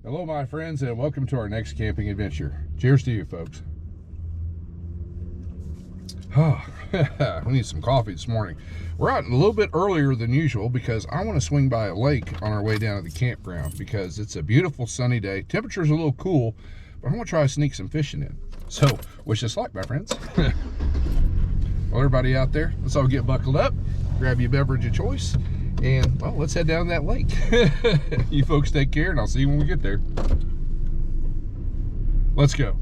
Hello, my friends, and welcome to our next camping adventure. Cheers to you, folks. We need some coffee this morning. We're out a little bit earlier than usual because I want to swing by a lake on our way down to the campground because it's a beautiful sunny day. Temperature's a little cool, but I want to try to sneak some fishing in. So, wish us luck, my friends. Well, everybody out there, let's all get buckled up, grab your beverage of choice, and, well, let's head down that lake. You folks take care, and I'll see you when we get there. Let's go.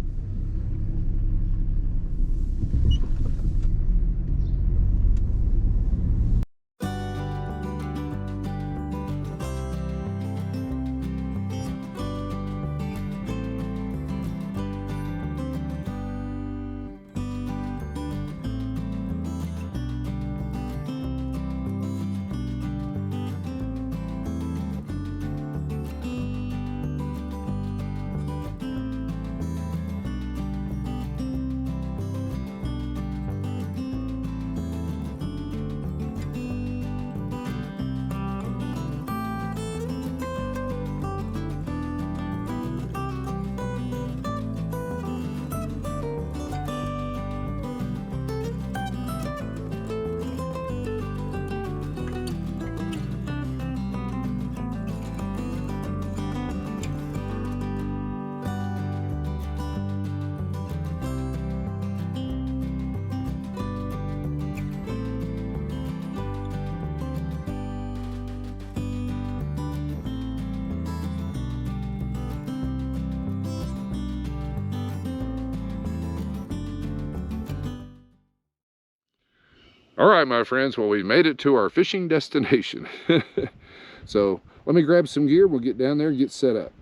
All right, my friends, well, we made it to our fishing destination. So let me grab some gear. We'll get down there and get set up.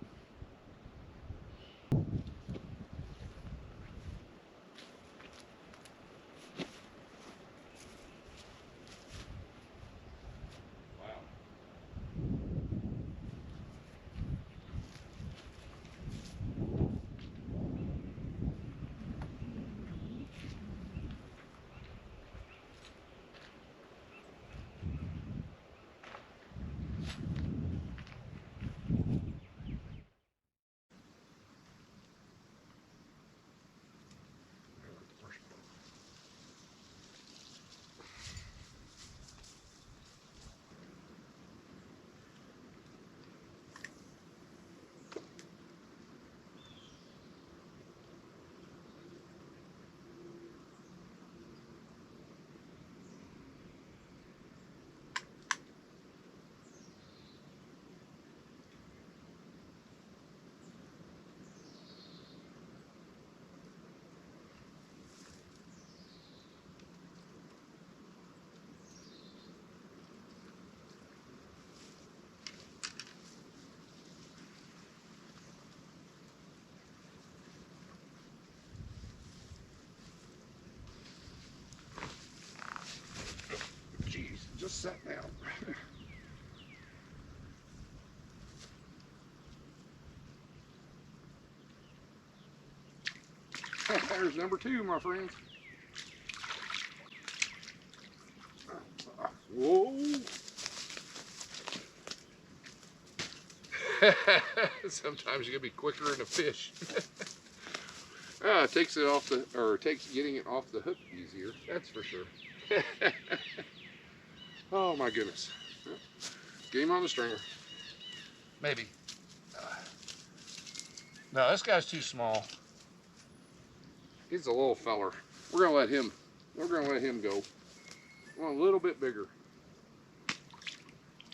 Just sat down. There's number two, my friends. Whoa. Sometimes you gotta be quicker than a fish. It takes it off the, or it takes getting it off the hook easier, that's for sure. Oh my goodness. Game on the stringer. Maybe. No, this guy's too small. He's a little feller. We're gonna let him go. I want a little bit bigger.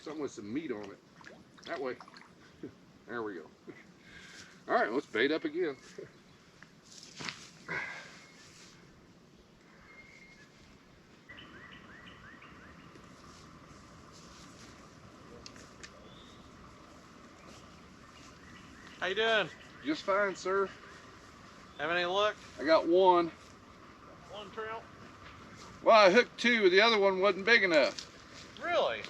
Something with some meat on it. That way. There we go. All right, let's bait up again. How you doing? Just fine, sir. Have any luck? I got one. One trout? Well, I hooked two. The other one wasn't big enough. Really?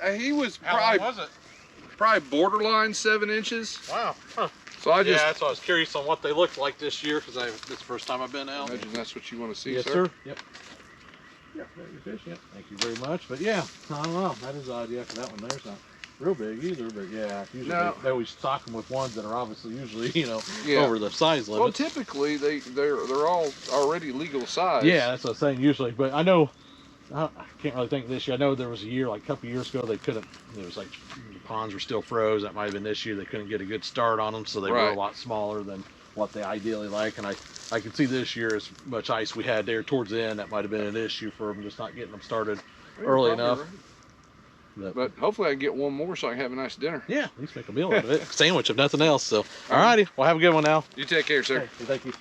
I mean, He was how probably long was it? Probably borderline 7 inches. Wow. Huh. So I just, yeah, that's why I was curious on what they looked like this year because this is the first time I've been out. Imagine that's what you want to see, yes, sir. Yep. Yep, there's your fish. Yep. Thank you very much. But yeah, I don't know. That is odd. Yeah, for that one there. So real big either, but yeah, usually No. they always stock them with ones that are obviously usually, you know, Yeah. over the size limit. Well, typically they're all already legal size. Yeah, that's what I'm saying usually. But I know I can't really think of this year. I know there was a year, like a couple years ago, they couldn't. It was like the ponds were still froze. That might have been this year. They couldn't get a good start on them, so they were Right. a lot smaller than what they ideally like. And I can see this year as much ice we had there towards the end, that might have been an issue for them just not getting them started early enough. Right. But hopefully I can get one more so I can have a nice dinner. Yeah, at least make a meal out of it. Sandwich if nothing else. So, alrighty, well have a good one now. You take care, sir. Hey, thank you.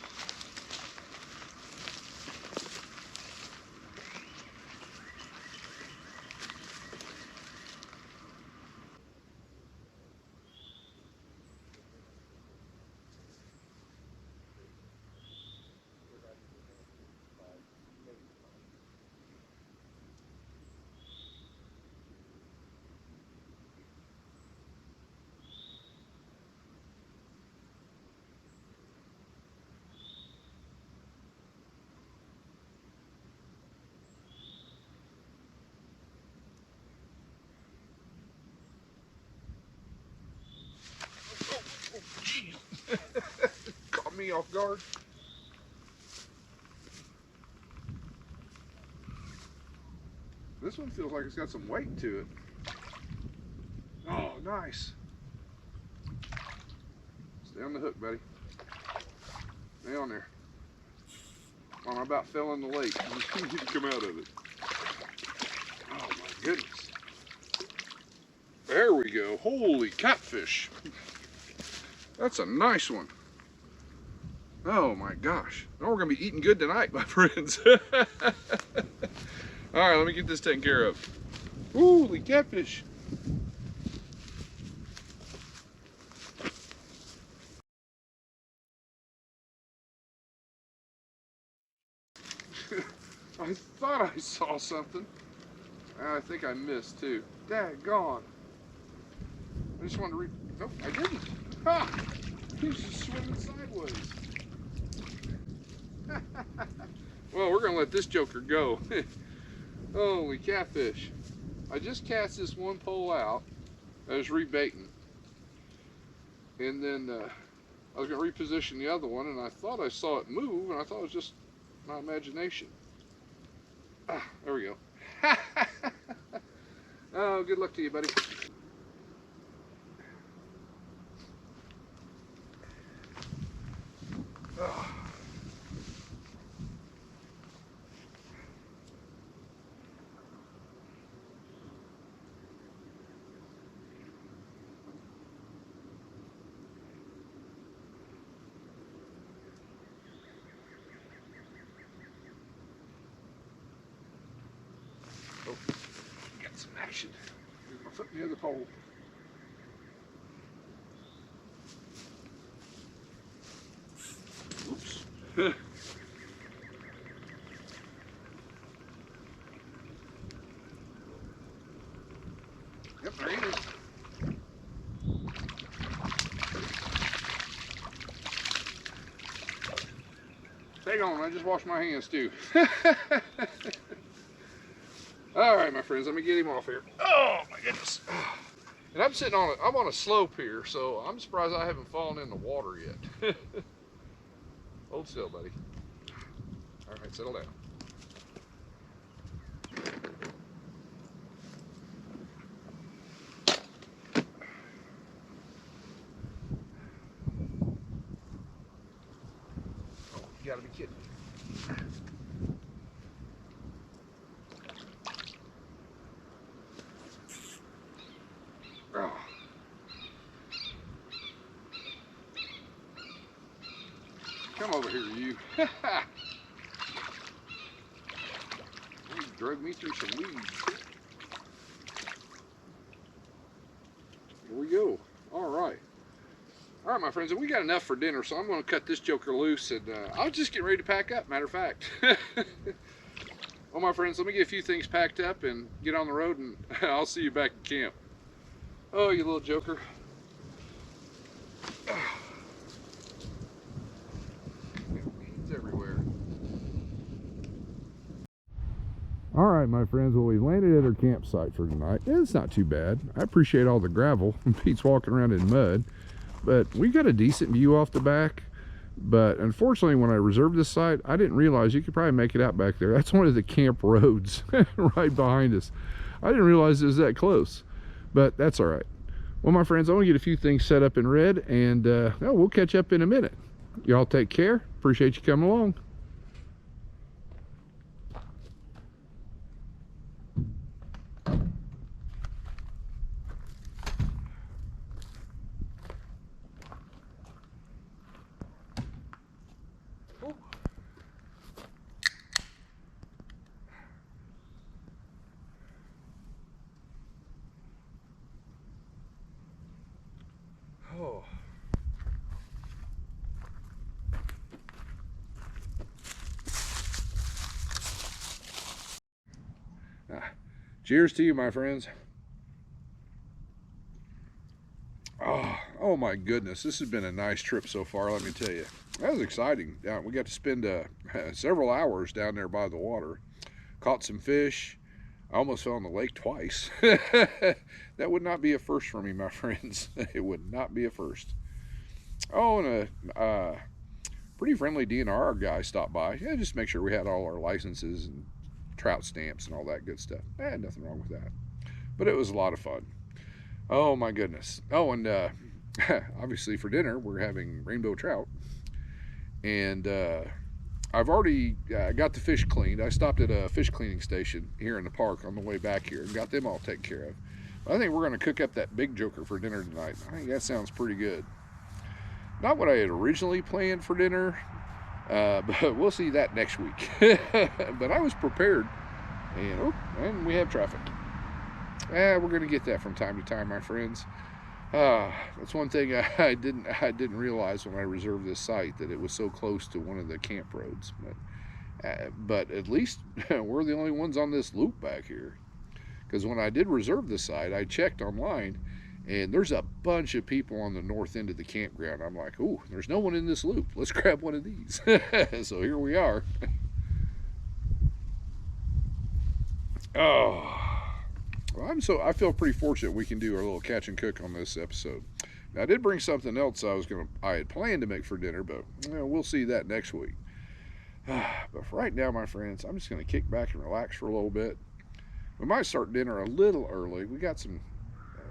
Caught me off guard. This one feels like it's got some weight to it. Oh, nice. Stay on the hook, buddy. Stay on there. I'm about fell in the lake. You need to come out of it. Oh my goodness. There we go. Holy catfish. That's a nice one. Oh my gosh. Oh, we're gonna be eating good tonight, my friends. All right, let me get this taken care of. Holy catfish. I thought I saw something. I think I missed too. Daggone. I just wanted to nope, I didn't. Ha! He's just swimming sideways. Well, we're gonna let this joker go. Holy catfish. I just cast this one pole out. I was rebaiting. And then I was gonna reposition the other one and I thought I saw it move and I thought it was just my imagination. Ah, there we go. Oh, good luck to you, buddy. Oh. Oh, got some action. Here's my foot near the pole. Oops. Yep, there he is. Hang on, I just washed my hands too. All right, my friends, let me get him off here. Oh my goodness. And I'm sitting on I'm on a slope here, so I'm surprised I haven't fallen in the water yet. Hold still, buddy. All right, settle down. Oh, you gotta be kidding me. Oh. Come over here, you. You drug me through some weeds. Here we go. All right. All right, my friends, and we got enough for dinner, so I'm going to cut this joker loose, and I'll just get ready to pack up, matter of fact. Well, my friends, let me get a few things packed up and get on the road, and I'll see you back at camp. Oh, you little joker. Weeds everywhere. All right. right, my friends, well, we landed at our campsite for tonight. It's not too bad. I appreciate all the gravel. Pete's walking around in mud, but we got a decent view off the back. But unfortunately, when I reserved this site, I didn't realize you could probably make it out back there. That's one of the camp roads right behind us. I didn't realize it was that close, but that's all right. Well, my friends, I want to get a few things set up in red, and we'll catch up in a minute. Y'all take care. Appreciate you coming along. Oh. Cheers to you, my friends. Oh my goodness, this has been a nice trip so far, let me tell you. That was exciting. We got to spend several hours down there by the water. Caught some fish. I almost fell in the lake twice. That would not be a first for me, my friends. It would not be a first. Oh, and a pretty friendly DNR guy stopped by. Yeah, just to make sure we had all our licenses and trout stamps and all that good stuff. Nothing wrong with that. But it was a lot of fun. Oh my goodness. Oh, and obviously for dinner we're having rainbow trout. And I've already got the fish cleaned. I stopped at a fish cleaning station here in the park on the way back here and got them all taken care of. I think we're going to cook up that big joker for dinner tonight. I think that sounds pretty good. Not what I had originally planned for dinner, but we'll see that next week. But I was prepared, and we have traffic. We're going to get that from time to time, my friends. That's one thing I didn't realize when I reserved this site, that it was so close to one of the camp roads. But at least we're the only ones on this loop back here. Because when I did reserve the site, I checked online, and there's a bunch of people on the north end of the campground. I'm like, ooh, there's no one in this loop. Let's grab one of these. So here we are. Oh. Well, I feel pretty fortunate we can do our little catch and cook on this episode. Now, I did bring something else I had planned to make for dinner, but we'll see that next week. But for right now, my friends, I'm just going to kick back and relax for a little bit. We might start dinner a little early. We got a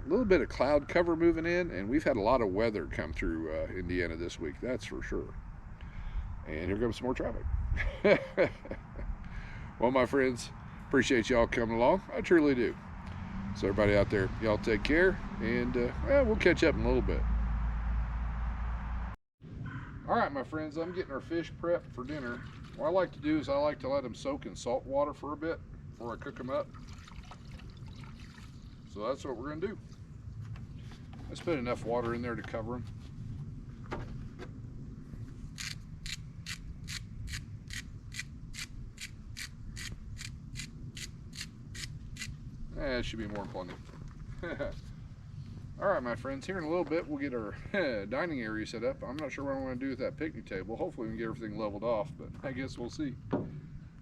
little bit of cloud cover moving in, and we've had a lot of weather come through Indiana this week, that's for sure. And here comes some more traffic. Well, my friends, appreciate y'all coming along. I truly do. So everybody out there, y'all take care, and we'll catch up in a little bit. All right, my friends, I'm getting our fish prepped for dinner. What I like to do is I like to let them soak in salt water for a bit before I cook them up. So that's what we're going to do. Let's put enough water in there to cover them. It should be more plenty. All right, my friends, here in a little bit we'll get our dining area set up. I'm not sure what I'm going to do with that picnic table. Hopefully we can get everything leveled off, but I guess we'll see.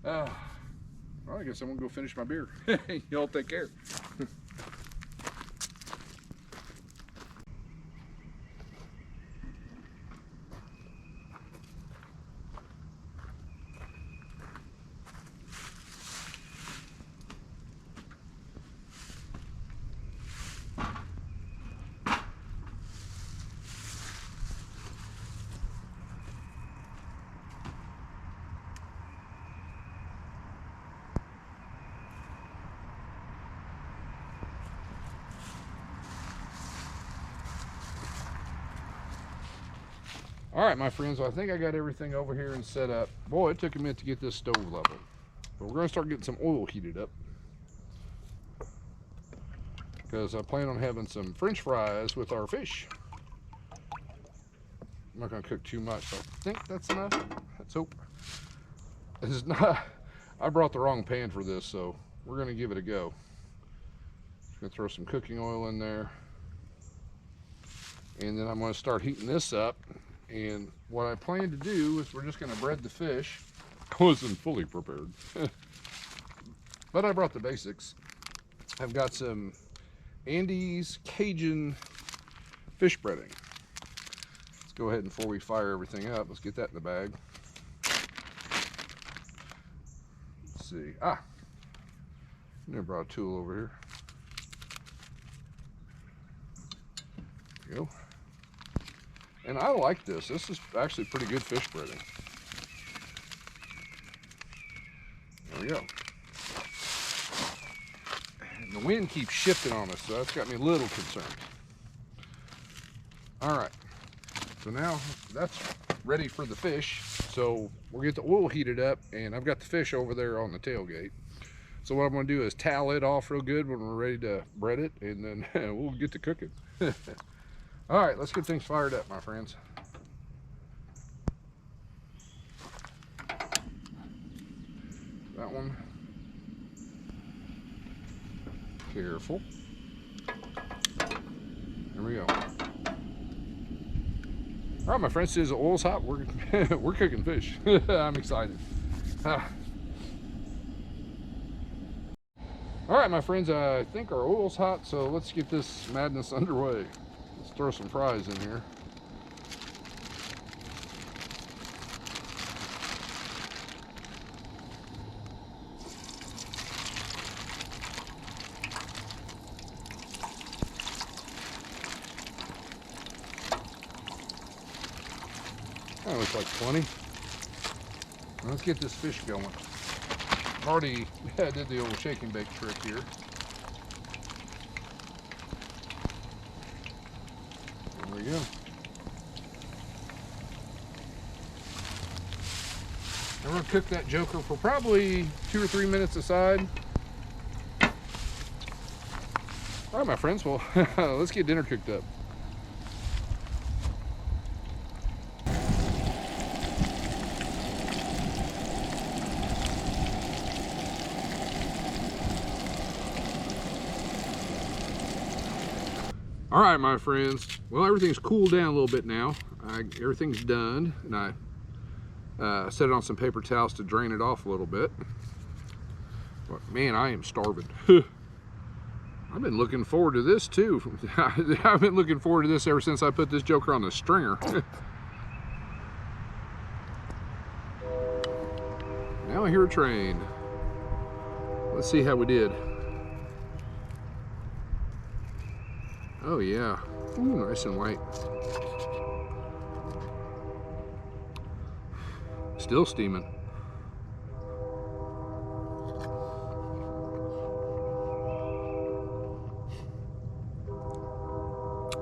Well, I guess I'm going to go finish my beer. Y'all take care. All right, my friends, well, I think I got everything over here and set up. Boy, it took a minute to get this stove level. But we're going to start getting some oil heated up, because I plan on having some French fries with our fish. I'm not going to cook too much, so I think that's enough. Let's hope. This is not, I brought the wrong pan for this, so we're going to give it a go. Going to throw some cooking oil in there, and then I'm going to start heating this up. And what I plan to do is we're just going to bread the fish. I wasn't fully prepared. but I brought the basics. I've got some Andy's Cajun fish breading. Let's go ahead and before we fire everything up, let's get that in the bag. Let's see. Never brought a tool over here. There you go. And I like this. This is actually pretty good fish breading. There we go. And the wind keeps shifting on us, so that's got me a little concerned. All right. So now that's ready for the fish. So we'll get the oil heated up, and I've got the fish over there on the tailgate. So what I'm going to do is towel it off real good when we're ready to bread it, and then we'll get to cooking. All right, let's get things fired up, my friends. That one. Careful. There we go. All right, my friends, since the oil's hot, we're cooking fish. I'm excited. All right, my friends, I think our oil's hot, so let's get this madness underway. Let's throw some fries in here. That looks like plenty. Let's get this fish going. Already did the old shake and bake trick here. There we go. And we're going to cook that joker for probably 2 or 3 minutes aside. All right, my friends, well, let's get dinner cooked up. All right, my friends. Well, everything's cooled down a little bit now. Everything's done, and I set it on some paper towels to drain it off a little bit. But man, I am starving. I've been looking forward to this too. I've been looking forward to this ever since I put this joker on the stringer. Now I hear a train. Let's see how we did. Oh yeah, ooh, nice and white. Still steaming.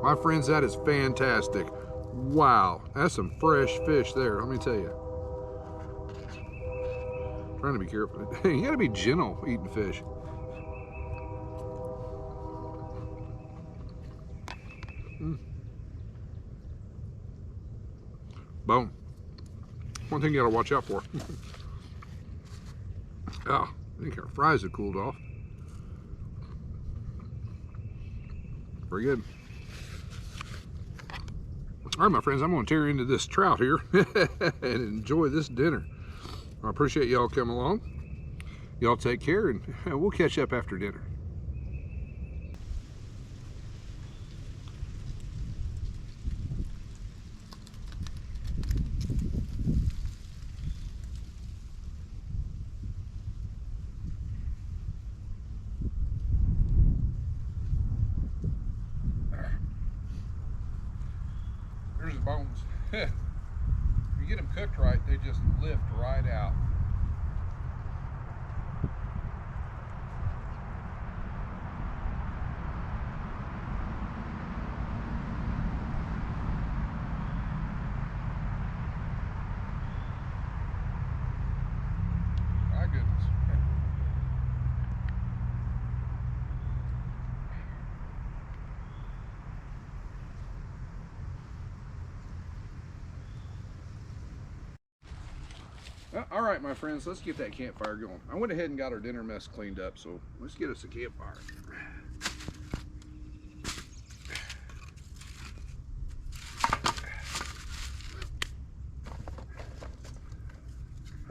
My friends, that is fantastic. Wow, that's some fresh fish there, let me tell you. Trying to be careful. You gotta be gentle eating fish. Boom. One thing you gotta watch out for. Oh, I think our fries have cooled off. Very good. All right, my friends, I'm gonna tear into this trout here and enjoy this dinner. I appreciate y'all coming along. Y'all take care, and we'll catch up after dinner. There's the bones. If you get them cooked right, they just lift right out. My goodness. All right, my friends, let's get that campfire going. I went ahead and got our dinner mess cleaned up, so let's get us a campfire.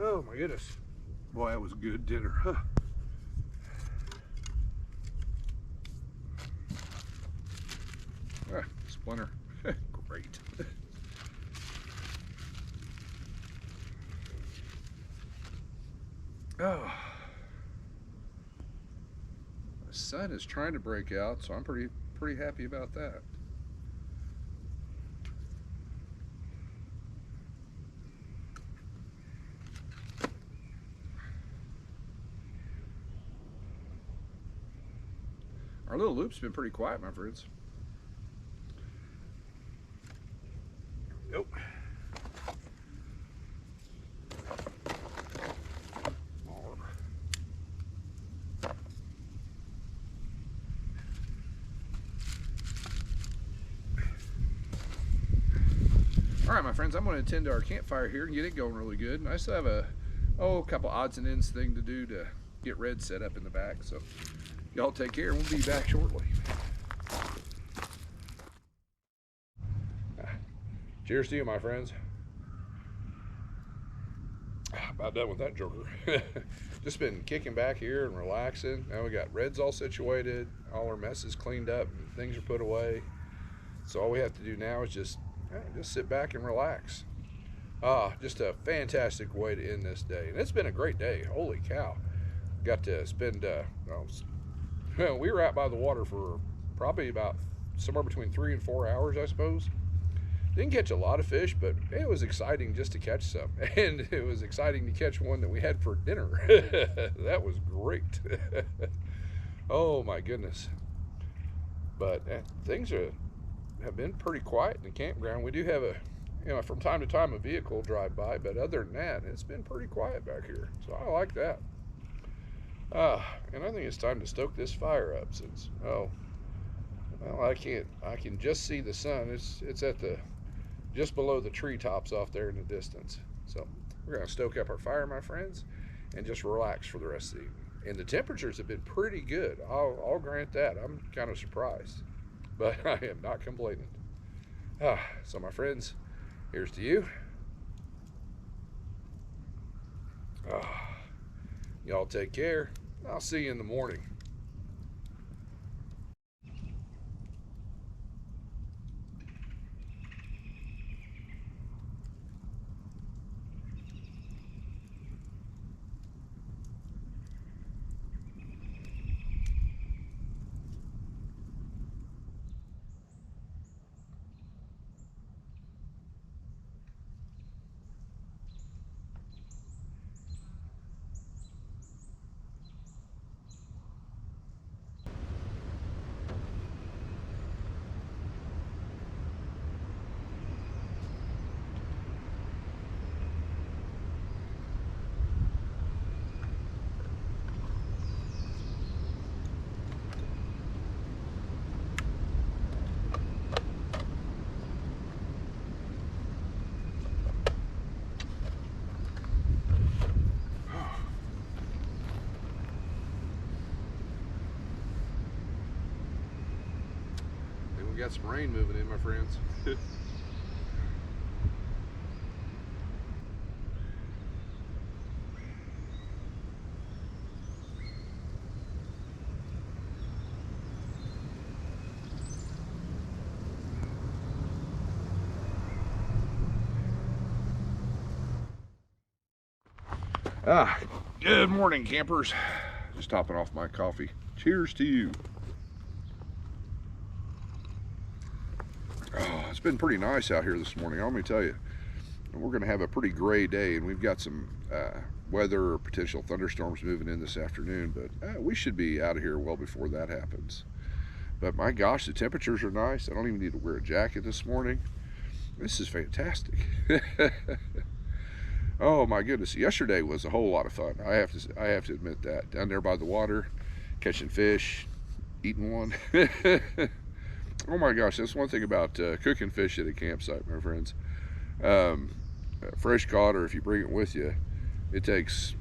Oh my goodness. Boy, that was a good dinner, huh? splinter. Great. Oh, the sun is trying to break out, so I'm pretty happy about that. Our little loop's been pretty quiet, my friends. Nope. All right, my friends, I'm going to attend to our campfire here and get it going really good. And I still have a couple odds and ends thing to do to get Red set up in the back. So y'all take care, and we'll be back shortly. Cheers to you, my friends. About done with that joker. Just been kicking back here and relaxing. Now we got Reds all situated, all our messes cleaned up, and things are put away. So all we have to do now is just sit back and relax. Just a fantastic way to end this day. And it's been a great day. Holy cow. Got to spend, we were out by the water for probably about somewhere between 3 and 4 hours, I suppose. Didn't catch a lot of fish, but it was exciting just to catch some. And it was exciting to catch one that we had for dinner. That was great. Oh my goodness. But things have been pretty quiet in the campground. We do have from time to time a vehicle drive by, but other than that, it's been pretty quiet back here. So I like that. And I think it's time to stoke this fire up since, I can just see the sun. It's at just below the treetops off there in the distance. So we're gonna stoke up our fire, my friends, and just relax for the rest of the evening. And the temperatures have been pretty good. I'll grant that. I'm kind of surprised, but I am not complaining. So my friends, here's to you. Y'all take care. I'll see you in the morning. Got some rain moving in, my friends. Good morning, campers. Just topping off my coffee. Cheers to you. It's been pretty nice out here this morning, let me tell you. We're going to have a pretty gray day, and we've got some weather or potential thunderstorms moving in this afternoon, but we should be out of here well before that happens. But my gosh, the temperatures are nice. I don't even need to wear a jacket this morning. This is fantastic. Oh my goodness, yesterday was a whole lot of fun. I have to admit that. Down there by the water, catching fish, eating one. Oh my gosh, that's one thing about cooking fish at a campsite, my friends. Fresh caught, or if you bring it with you, it takes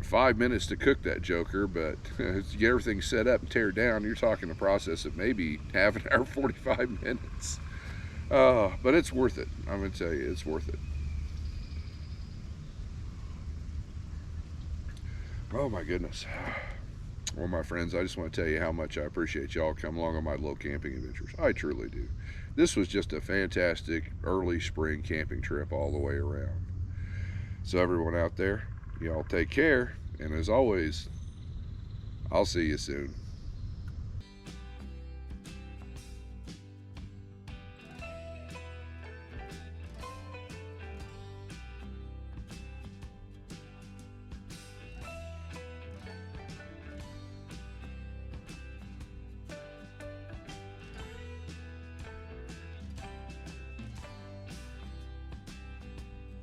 5 minutes to cook that joker, but to get everything set up and tear down, you're talking a process of maybe half an hour, 45 minutes. But it's worth it. I'm gonna tell you, it's worth it. Oh my goodness. Well, my friends, I just want to tell you how much I appreciate y'all coming along on my little camping adventures. I truly do. This was just a fantastic early spring camping trip all the way around. So everyone out there, y'all take care, and as always, I'll see you soon.